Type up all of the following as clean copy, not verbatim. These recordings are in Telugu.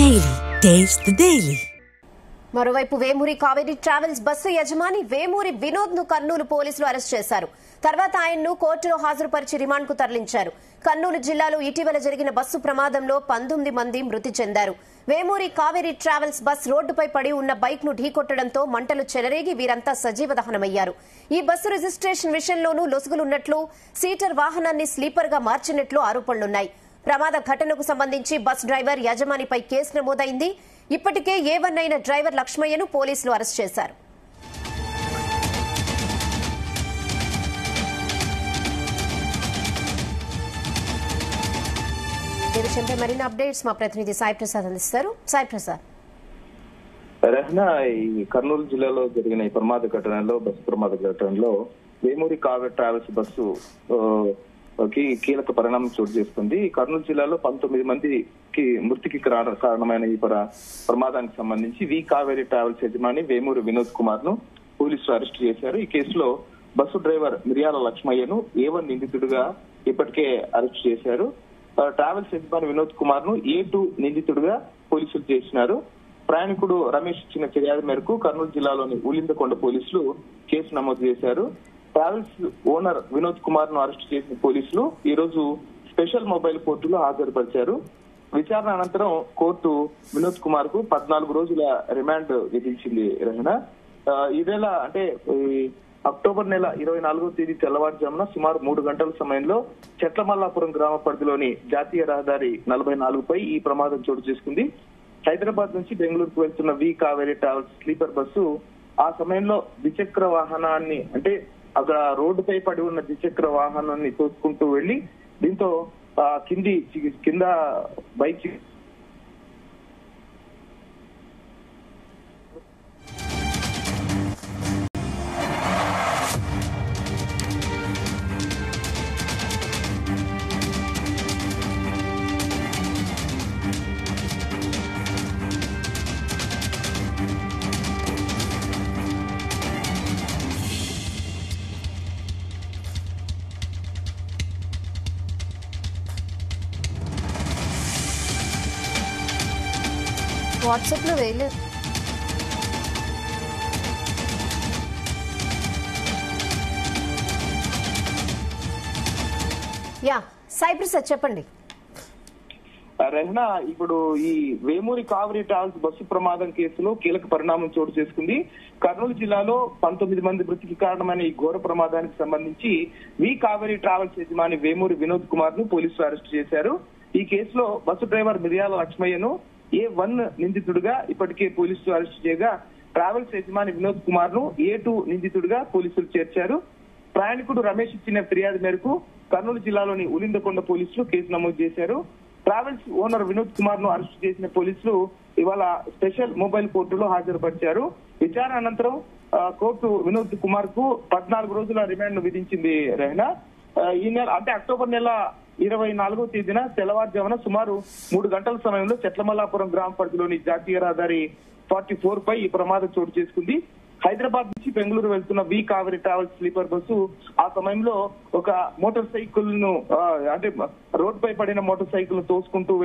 Daily. Taste the Daily. మరోవైపు వేమూరి కావేరీ ట్రావెల్స్ బస్సు యజమాని వేమూరి వినోద్ ను కర్నూలు పోలీసులు అరెస్ట్ చేశారు. తర్వాత ఆయన్ను కోర్టులో హాజరుపరిచి రిమాండ్ కు తరలించారు. కర్నూలు జిల్లాలో ఇటీవల జరిగిన బస్సు ప్రమాదంలో 19 మంది మృతి చెందారు. వేమూరి కావేరీ ట్రావెల్స్ బస్ రోడ్డుపై పడి ఉన్న బైక్ ను ఢీకొట్టడంతో మంటలు చెలరేగి వీరంతా సజీవ దహనమయ్యారు. ఈ బస్సు రిజిస్ట్రేషన్ విషయంలోనూ లొసుగులున్నట్లు, సీటర్ వాహనాన్ని స్లీపర్ గా మార్చినట్లు ఆరోపణలున్నాయి. ప్రమాద ఘటనకు సంబంధించి బస్ డ్రైవర్ యజమానిపై కేసు నమోదైంది. ఇప్పటికే A1 అయిన డ్రైవర్ లక్ష్మయ్యను పోలీసులు అరెస్ట్ చేశారు. ఈ విషయంపై మరిన్ని అప్డేట్స్ మా ప్రతినిధి సాయి ప్రసాద్ అందిస్తారు. సాయి ప్రసాద్, రెహనా, ఈ కర్నూలు జిల్లాలో జరిగిన ఈ బస్సు ప్రమాద ఘటనలో వేమూరి కావేరీ ట్రావెల్స్ బస్సు కీలక పరిణామం చోటు చేసుకుంది. కర్నూలు జిల్లాలో 19 మందికి మృతికి కారణమైన ఈ ప్రమాదానికి సంబంధించి వి కావేరీ ట్రావెల్స్ యజమాని వేమూరి వినోద్ కుమార్ ను పోలీసులు అరెస్ట్ చేశారు. ఈ కేసులో బస్సు డ్రైవర్ మిర్యాల లక్ష్మయ్యను A1 నిందితుడిగా ఇప్పటికే అరెస్ట్ చేశారు. ట్రావెల్స్ యజమాని వినోద్ కుమార్ ను A2 నిందితుడిగా పోలీసులు చేసినారు. ప్రయాణికుడు రమేష్ ఇచ్చిన ఫిర్యాదు మేరకు కర్నూలు జిల్లాలోని ఉలిందకొండ పోలీసులు కేసు నమోదు చేశారు. ట్రావెల్స్ ఓనర్ వినోద్ కుమార్ ను అరెస్ట్ చేసిన పోలీసులు ఈ రోజు స్పెషల్ మొబైల్ కోర్టులో హాజరుపరిచారు. విచారణ అనంతరం కోర్టు వినోద్ కుమార్ కు 14 రోజుల రిమాండ్ విధించింది. రెహనా, ఇదేళ అంటే అక్టోబర్ నెల 24వ తేదీ తెల్లవారుజామున సుమారు 3 గంటల సమయంలో చెట్లమల్లాపురం గ్రామ పరిధిలోని జాతీయ రహదారి 44 పై ఈ ప్రమాదం చోటు చేసుకుంది. హైదరాబాద్ నుంచి బెంగళూరుకు వెళ్తున్న వి కావేరీ ట్రావెల్స్ స్లీపర్ బస్సు ఆ సమయంలో ద్విచక్ర వాహనాన్ని అంటే అక్కడ రోడ్డుపై పడి ఉన్న ద్విచక్ర వాహనాన్ని తోసుకుంటూ వెళ్లి దీంతో కింద బైక్ వాట్సాప్ లో వేయలేదు. సాయి ప్రసాద్ చెప్పండి. రెహనా, ఇప్పుడు ఈ వేమూరి కావేరీ ట్రావెల్స్ బస్సు ప్రమాదం కేసులో కీలక పరిణామం చోటు చేసుకుంది. కర్నూలు జిల్లాలో 19 మంది మృతికి కారణమైన ఈ ఘోర ప్రమాదానికి సంబంధించి వి కావేరీ ట్రావెల్స్ యజమాని వేమూరి వినోద్ కుమార్ ను పోలీసులు అరెస్ట్ చేశారు. ఈ కేసులో బస్సు డ్రైవర్ మిర్యాల లక్ష్మయ్యను A1 నిందితుడిగా ఇప్పటికే పోలీసులు అరెస్ట్ చేయగా ట్రావెల్స్ యజమాని వినోద్ కుమార్ ను A2 నిందితుడిగా పోలీసులు చేర్చారు. ప్రయాణికుడు రమేష్ ఇచ్చిన ఫిర్యాదు మేరకు కర్నూలు జిల్లాలోని ఉలిందకొండ పోలీసులు కేసు నమోదు చేశారు. ట్రావెల్స్ ఓనర్ వినోద్ కుమార్ ను అరెస్ట్ చేసిన పోలీసులు ఇవాళ స్పెషల్ మొబైల్ కోర్టులో హాజరుపరిచారు. విచారణ అనంతరం కోర్టు వినోద్ కుమార్ కు 14 రోజుల రిమాండ్ విధించింది. రెహనా, ఈ నెల అంటే అక్టోబర్ నెల 24వ తేదీన తెల్లవారుజామున సుమారు 3 గంటల సమయంలో చెట్లమల్లాపురం గ్రామ పరిధిలోని జాతీయ రహదారి 44 పై ఈ ప్రమాదం చోటు చేసుకుంది. హైదరాబాద్ నుంచి బెంగళూరు వెళ్తున్న వి కావేరీ ట్రావెల్స్ స్లీపర్ బస్సు ఆ సమయంలో ఒక మోటార్ సైకిల్ ను అంటే రోడ్ పై పడిన మోటార్ సైకిల్ తోసుకుంటూ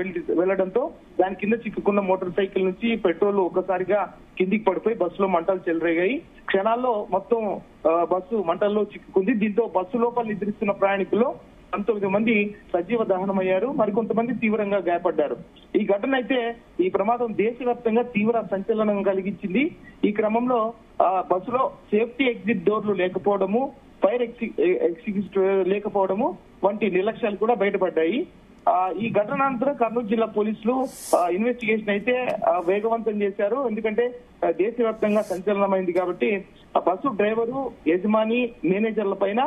వెళ్లడంతో దాని కింద చిక్కుకున్న మోటార్ సైకిల్ నుంచి పెట్రోల్ ఒక్కసారిగా కిందికి పడిపోయి బస్సులో మంటలు చెలరేగాయి. క్షణాల్లో మొత్తం బస్సు మంటల్లో చిక్కుకుంది. దీంతో బస్సు లోపల నిద్రిస్తున్న ప్రయాణికుల్లో 19 మంది సజీవ దహనమయ్యారు. మరికొంతమంది తీవ్రంగా గాయపడ్డారు. ఈ ఘటన అయితే ఈ ప్రమాదం దేశవ్యాప్తంగా తీవ్ర సంచలనం కలిగించింది. ఈ క్రమంలో బస్సులో సేఫ్టీ ఎగ్జిట్ డోర్లు లేకపోవడము, ఫైర్ ఎగ్జిట్ లేకపోవడము వంటి నిర్లక్ష్యాలు కూడా బయటపడ్డాయి. ఈ ఘటనానంతరం కర్నూలు జిల్లా పోలీసులు ఇన్వెస్టిగేషన్ అయితే వేగవంతం చేశారు. ఎందుకంటే దేశవ్యాప్తంగా సంచలనమైంది కాబట్టి బస్సు డ్రైవరు, యజమాని, మేనేజర్ల పైన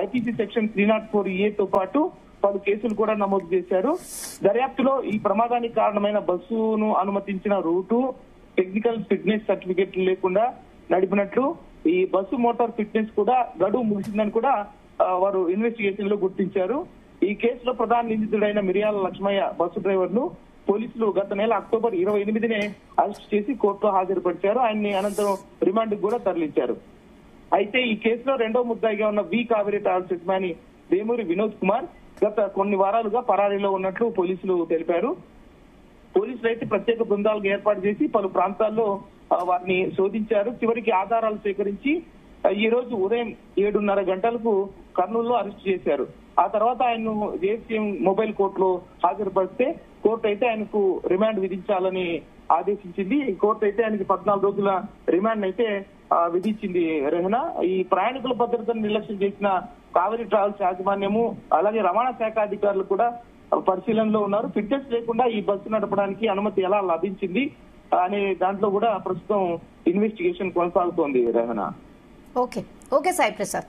IPC సెక్షన్ 304A తో పాటు పలు కేసులు కూడా నమోదు చేశారు. దర్యాప్తులో ఈ ప్రమాదానికి కారణమైన బస్సును అనుమతించిన రూటు, టెక్నికల్ ఫిట్నెస్ సర్టిఫికెట్ లేకుండా నడిపినట్లు, ఈ బస్సు మోటార్ ఫిట్నెస్ కూడా గడువు ముగిసిందని కూడా వారు ఇన్వెస్టిగేషన్ లో గుర్తించారు. ఈ కేసులో ప్రధాన నిందితుడైన మిర్యాల లక్ష్మయ్య బస్సు డ్రైవర్ ను పోలీసులు గత నెల అక్టోబర్ 28నే అరెస్ట్ చేసి కోర్టులో హాజరుపరిచారు. ఆయన్ని అనంతరం రిమాండ్ కూడా తరలించారు. అయితే ఈ కేసులో రెండో ముద్దాయిగా ఉన్న వి కావేరీ ట్రావెల్స్ యజమాని వేమూరి వినోద్ కుమార్ గత కొన్ని వారాలుగా పరారీలో ఉన్నట్లు పోలీసులు తెలిపారు. పోలీసులు పోలీసులు అయితే ప్రత్యేక బృందాలకు ఏర్పాటు చేసి పలు ప్రాంతాల్లో వారిని శోధించారు. చివరికి ఆధారాలు సేకరించి ఈ రోజు ఉదయం 7:30 గంటలకు కర్నూలులో అరెస్ట్ చేశారు. ఆ తర్వాత ఆయన్ను జేసీఎం మొబైల్ కోర్టులో హాజరుపరిస్తే కోర్టు అయితే ఆయనకు రిమాండ్ విధించాలని ఆదేశించింది. ఈ కోర్టు అయితే ఆయనకి 14 రోజుల రిమాండ్ అయితే విధించింది. రెహనా, ఈ ప్రయాణికుల భద్రతను నిర్లక్ష్యం చేసిన కావేరీ ట్రావెల్స్ యాజమాన్యము అలాగే రవాణా శాఖ అధికారులు కూడా పరిశీలనలో ఉన్నారు. ఫిట్నెస్ లేకుండా ఈ బస్సు నడపడానికి అనుమతి ఎలా లభించింది అనే దాంట్లో కూడా ప్రస్తుతం ఇన్వెస్టిగేషన్ కొనసాగుతోంది. రెహనా, ఓకే సాయి ప్రసాద్.